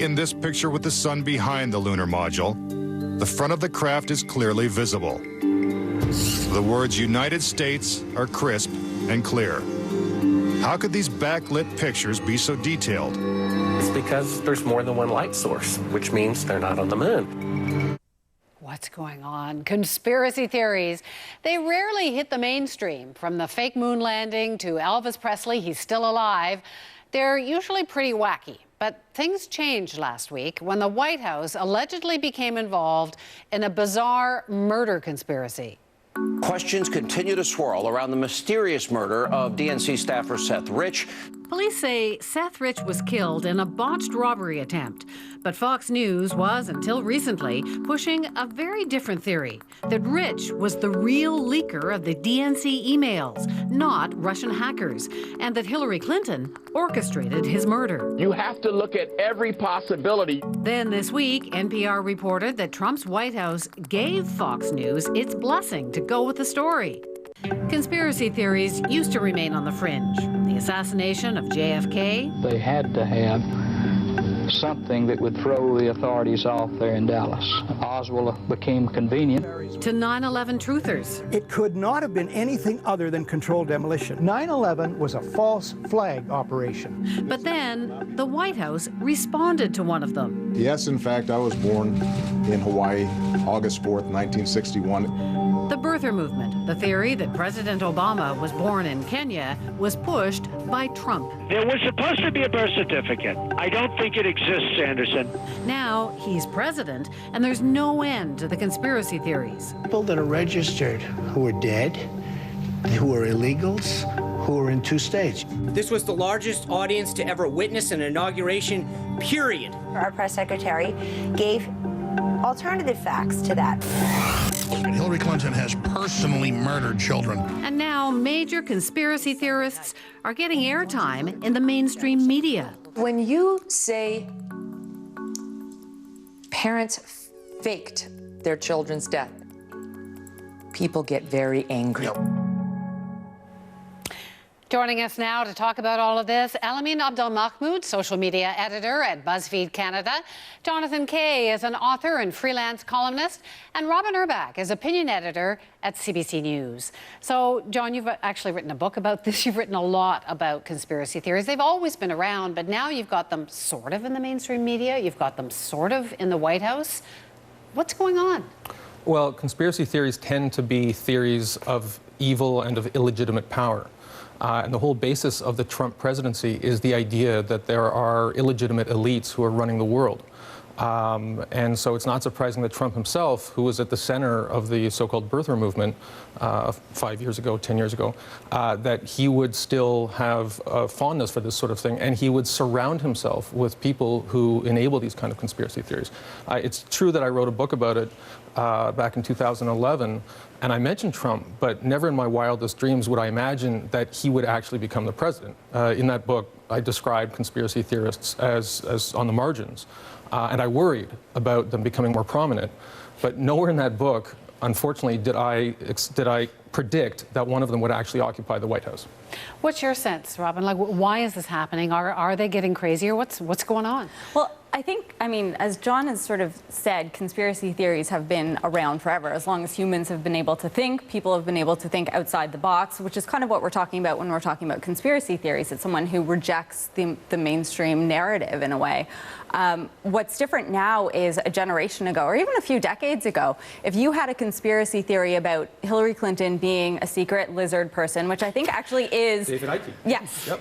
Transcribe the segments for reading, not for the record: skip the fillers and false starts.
In this picture with the sun behind the lunar module, the front of the craft is clearly visible. The words United States are crisp and clear. How could these backlit pictures be so detailed? It's because there's more than one light source, which means they're not on the moon. What's going on? Conspiracy theories. They rarely hit the mainstream. From the fake moon landing to Elvis Presley, he's still alive. They're usually pretty wacky. But things changed last week when the White House allegedly became involved in a bizarre murder conspiracy. Questions continue to swirl around the mysterious murder of DNC staffer Seth Rich. Police say Seth Rich was killed in a botched robbery attempt. But Fox News was, until recently, pushing a very different theory, that Rich was the real leaker of the DNC emails, not Russian hackers, and that Hillary Clinton orchestrated his murder. You have to look at every possibility. Then this week, NPR reported that Trump's White House gave Fox News its blessing to go with the story. Conspiracy theories used to remain on the fringe. The assassination of JFK. They had to have something that would throw the authorities off there in Dallas. Oswald became convenient. To 9/11 truthers. It could not have been anything other than controlled demolition. 9/11 was a false flag operation. But then the White House responded to one of them. Yes, in fact, I was born in Hawaii, August 4th, 1961. The birther movement, the theory that President Obama was born in Kenya, was pushed by Trump. There was supposed to be a birth certificate. I don't think it exists, Anderson. Now he's president, and there's no end to the conspiracy theories. People that are registered who are dead, who are illegals, who are in 2 states. This was the largest audience to ever witness an inauguration, period. Our press secretary gave alternative facts to that. Hillary Clinton has personally murdered children. And now major conspiracy theorists are getting airtime in the mainstream media. When you say parents faked their children's death, people get very angry. Joining us now to talk about all of this, Alamin Abdelmahmoud, social media editor at BuzzFeed Canada. Jonathan Kay is an author and freelance columnist. And Robin Urbach is opinion editor at CBC News. So, John, you've actually written a book about this. You've written a lot about conspiracy theories. They've always been around, but now you've got them sort of in the mainstream media. You've got them sort of in the White House. What's going on? Well, conspiracy theories tend to be theories of evil and of illegitimate power. And the whole basis of the Trump presidency is the idea that there are illegitimate elites who are running the world. And so it's not surprising that Trump himself, who was at the center of the so-called birther movement 5 years ago, 10 years ago, that he would still have a fondness for this sort of thing, and he would surround himself with people who enable these kind of conspiracy theories. It's true that I wrote a book about it back in 2011, and I mentioned Trump, but never in my wildest dreams would I imagine that he would actually become the president. In that book, I described conspiracy theorists as on the margins. And I worried about them becoming more prominent. But nowhere in that book, unfortunately, did I predict that one of them would actually occupy the White House. What's your sense, Robin? Like, why is this happening? Are they getting crazier? What's going on? Well, I mean, as John has sort of said, conspiracy theories have been around forever. As long as humans have been able to think, people have been able to think outside the box, which is kind of what we're talking about when we're talking about conspiracy theories. It's someone who rejects the mainstream narrative in a way. What's different now is a generation ago, or even a few decades ago, if you had a conspiracy theory about Hillary Clinton being a secret lizard person, which I think actually is... David Icke. Yes. Yep.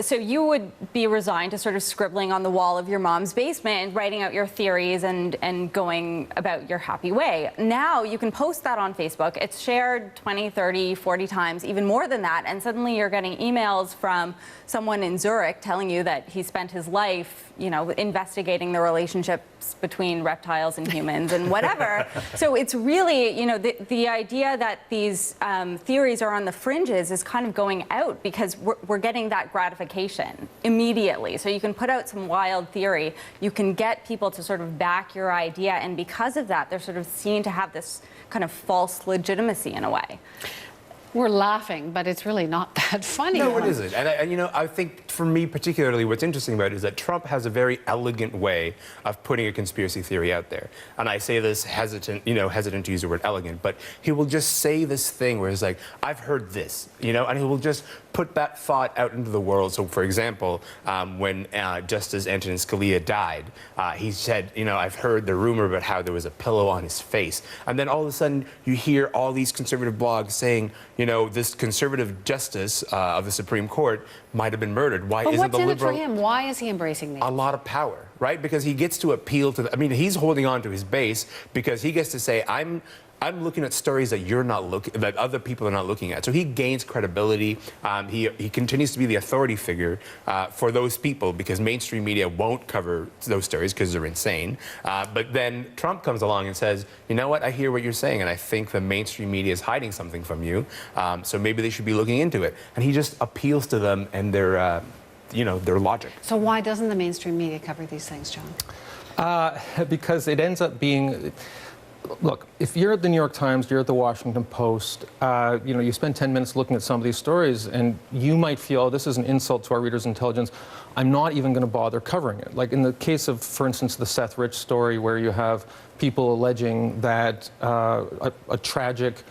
So you would be resigned to sort of scribbling on the wall of your mom's basement, writing out your theories and going about your happy way. Now you can post that on Facebook. It's shared 20, 30, 40 times, even more than that. And suddenly you're getting emails from someone in Zurich telling you that he spent his life, you know, investigating the relationships between reptiles and humans and whatever. So it's really, you know, the idea that these theories are on the fringes is kind of going out because we're getting that gratification immediately. So you can put out some wild theory, you can get people to sort of back your idea, and because of that, they're sort of seen to have this kind of false legitimacy in a way. We're laughing, but it's really not that funny. No, it isn't. And I think for me particularly, what's interesting about it is that Trump has a very elegant way of putting a conspiracy theory out there. And I say this hesitant to use the word elegant, but he will just say this thing where he's like, I've heard this, and he will just put that thought out into the world. So, for example, when Justice Antonin Scalia died, he said, I've heard the rumor about how there was a pillow on his face. And then all of a sudden, you hear all these conservative blogs saying, this conservative justice of the Supreme Court might have been murdered. Why but isn't what's the in liberal? it for him? Why is he embracing these? A lot of power, right? Because he gets to appeal to he's holding on to his base because he gets to say, I'm looking at stories that that other people are not looking at. So he gains credibility. He continues to be the authority figure for those people because mainstream media won't cover those stories because they're insane. But then Trump comes along and says, you know what, I hear what you're saying, and I think the mainstream media is hiding something from you. So maybe they should be looking into it. And he just appeals to them and their logic. So why doesn't the mainstream media cover these things, John? Because it ends up being. Look, if you're at the New York Times, you're at the Washington Post, you spend 10 minutes looking at some of these stories and you might feel, oh, this is an insult to our readers' intelligence. I'm not even going to bother covering it. Like in the case of, for instance, the Seth Rich story where you have people alleging that a tragic,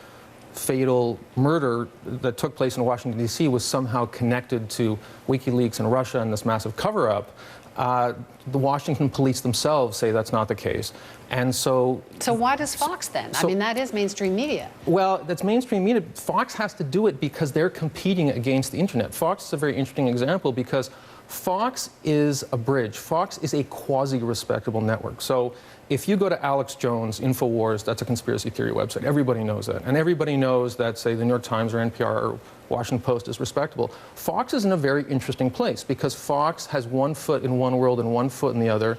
fatal murder that took place in Washington, D.C. was somehow connected to WikiLeaks and Russia and this massive cover-up. The Washington police themselves say that's not the case. And so why does Fox then? That is mainstream media. Well, that's mainstream media. Fox has to do it because they're competing against the internet. Fox is a very interesting example because Fox is a bridge. Fox is a quasi-respectable network. So if you go to Alex Jones' InfoWars, that's a conspiracy theory website. Everybody knows that. And everybody knows that, say, the New York Times or NPR or Washington Post is respectable. Fox is in a very interesting place because Fox has one foot in one world and one foot in the other.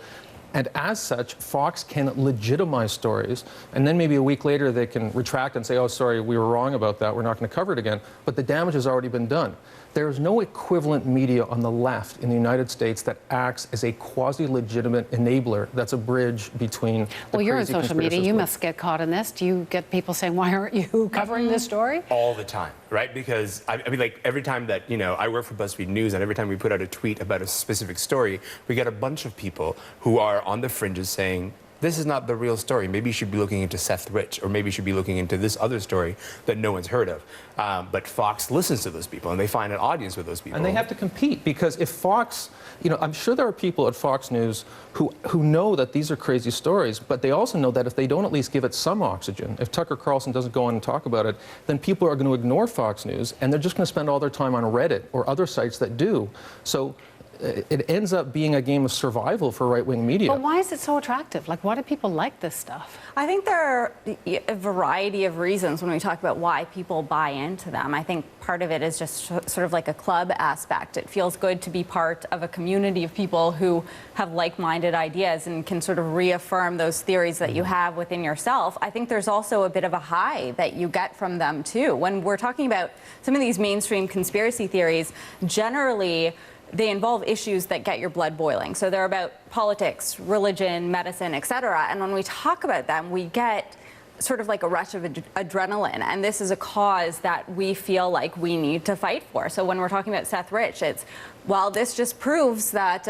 And as such, Fox can legitimize stories, and then maybe a week later they can retract and say, oh, sorry, we were wrong about that, we're not going to cover it again. But the damage has already been done. There is no equivalent media on the left in the United States that acts as a quasi-legitimate enabler that's a bridge between Well, you're on social media. You must get caught in this. Do you get people saying, why aren't you covering this story? All the time, right? Because, every time that, I work for BuzzFeed News, and every time we put out a tweet about a specific story, we get a bunch of people who are on the fringes saying, this is not the real story. Maybe you should be looking into Seth Rich, or maybe you should be looking into this other story that no one's heard of. But Fox listens to those people, and they find an audience with those people. And they have to compete, because if Fox, I'm sure there are people at Fox News who know that these are crazy stories, but they also know that if they don't at least give it some oxygen, if Tucker Carlson doesn't go on and talk about it, then people are going to ignore Fox News, and they're just going to spend all their time on Reddit or other sites that do. So it ends up being a game of survival for right-wing media. But why is it so attractive? Why do people like this stuff? I think there are a variety of reasons when we talk about why people buy into them. I think part of it is just sort of like a club aspect. It feels good to be part of a community of people who have like-minded ideas and can sort of reaffirm those theories that you have within yourself. I think there's also a bit of a high that you get from them, too. When we're talking about some of these mainstream conspiracy theories, generally, they involve issues that get your blood boiling. So they're about politics, religion, medicine, etc. And when we talk about them, we get sort of like a rush of adrenaline. And this is a cause that we feel like we need to fight for. So when we're talking about Seth Rich, it's, well, this just proves that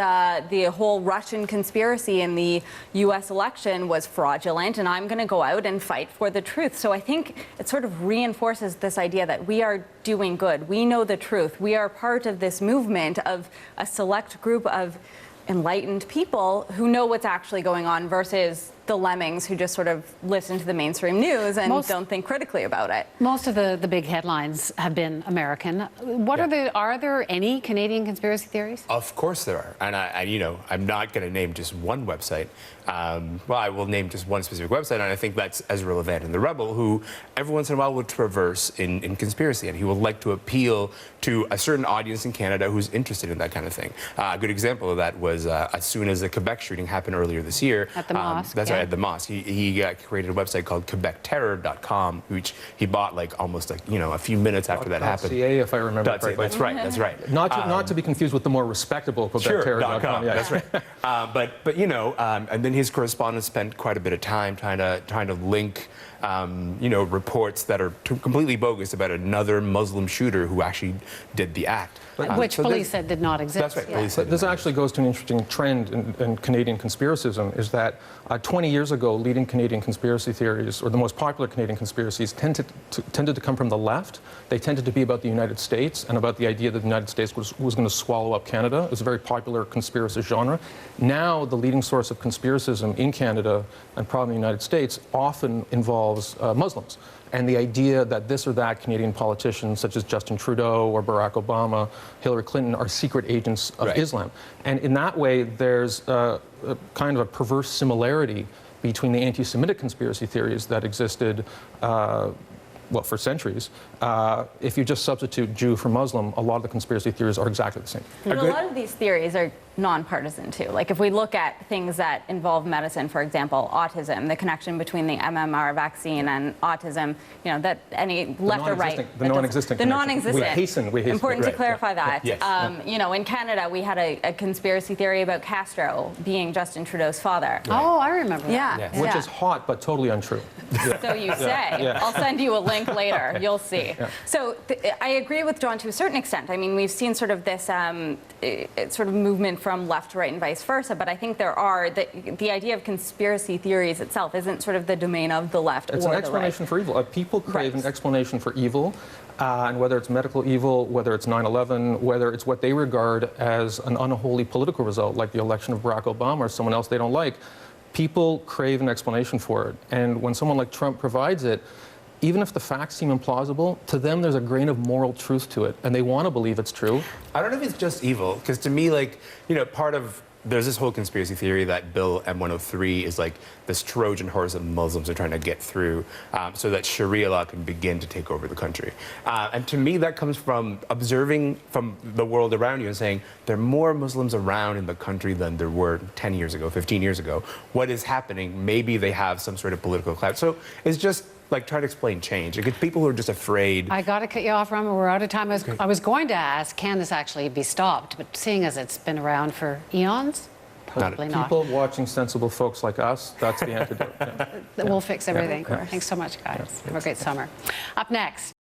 the whole Russian conspiracy in the U.S. election was fraudulent, and I'm going to go out and fight for the truth. So I think it sort of reinforces this idea that we are doing good. We know the truth. We are part of this movement of a select group of enlightened people who know what's actually going on versus the lemmings who just sort of listen to the mainstream news and don't think critically about it. Most of the big headlines have been American. Are there any Canadian conspiracy theories? Of course there are. And I'm not going to name just one website. Well, I will name just one specific website, and I think that's Ezra Levant and the Rebel, who every once in a while will traverse in conspiracy, and he will like to appeal to a certain audience in Canada who's interested in that kind of thing. A good example of that was as soon as the Quebec shooting happened earlier this year. At the mosque. That's right, at the mosque. He created a website called QuebecTerror.com, which he bought almost a few minutes after that happened. .ca, if I remember correctly. That's right. That's right. Not to be confused with the more respectable QuebecTerror.com. Yeah. That's right. But and then his correspondents spent quite a bit of time trying to link reports that are completely bogus about another Muslim shooter who actually did the act. Which police said did not exist. That's right. Police said This actually goes to an interesting trend in Canadian conspiracism, is that 20 years ago, leading Canadian conspiracy theories, or the most popular Canadian conspiracies, tended to come from the left. They tended to be about the United States and about the idea that the United States was going to swallow up Canada. It was a very popular conspiracy genre. Now, the leading source of conspiracism in Canada and probably in the United States often involves Muslims. And the idea that this or that Canadian politician, such as Justin Trudeau or Barack Obama, Hillary Clinton, are secret agents of Islam. And in that way, there's a kind of a perverse similarity between the anti-Semitic conspiracy theories that existed well, for centuries. If you just substitute Jew for Muslim, a lot of the conspiracy theories are exactly the same. But a lot of these theories are nonpartisan too. Like if we look at things that involve medicine, for example, autism, the connection between the MMR vaccine and autism, that any left or right. The non-existent. The non-existent. We hasten. Important to clarify that. Yes. In Canada, we had a conspiracy theory about Castro being Justin Trudeau's father. Right. Oh, I remember that. Yeah. Yes. Which is hot, but totally untrue. So you say. Yeah. I'll send you a link later. You'll see. Yeah. So I agree with John to a certain extent. I mean, we've seen sort of this sort of movement from left to right and vice versa, but I think there are, the idea of conspiracy theories itself isn't sort of the domain of the left or the right. It's an explanation for evil. People crave an explanation for evil, and whether it's medical evil, whether it's 9/11, whether it's what they regard as an unholy political result, like the election of Barack Obama or someone else they don't like, people crave an explanation for it. And when someone like Trump provides it, even if the facts seem implausible, to them there's a grain of moral truth to it, and they want to believe it's true. I don't know if it's just evil, because to me, there's this whole conspiracy theory that Bill M103 is like this Trojan horse that Muslims are trying to get through so that Sharia law can begin to take over the country. And to me, that comes from observing from the world around you and saying, there are more Muslims around in the country than there were 10 years ago, 15 years ago. What is happening? Maybe they have some sort of political clout. So it's just like try to explain change. Like, people who are just afraid. I got to cut you off, Rama. We're out of time. I was going to ask, can this actually be stopped? But seeing as it's been around for eons, probably not. People watching sensible folks like us, that's the antidote. Yeah. We'll fix everything. Yeah. Thanks so much, guys. Have a great summer. Up next.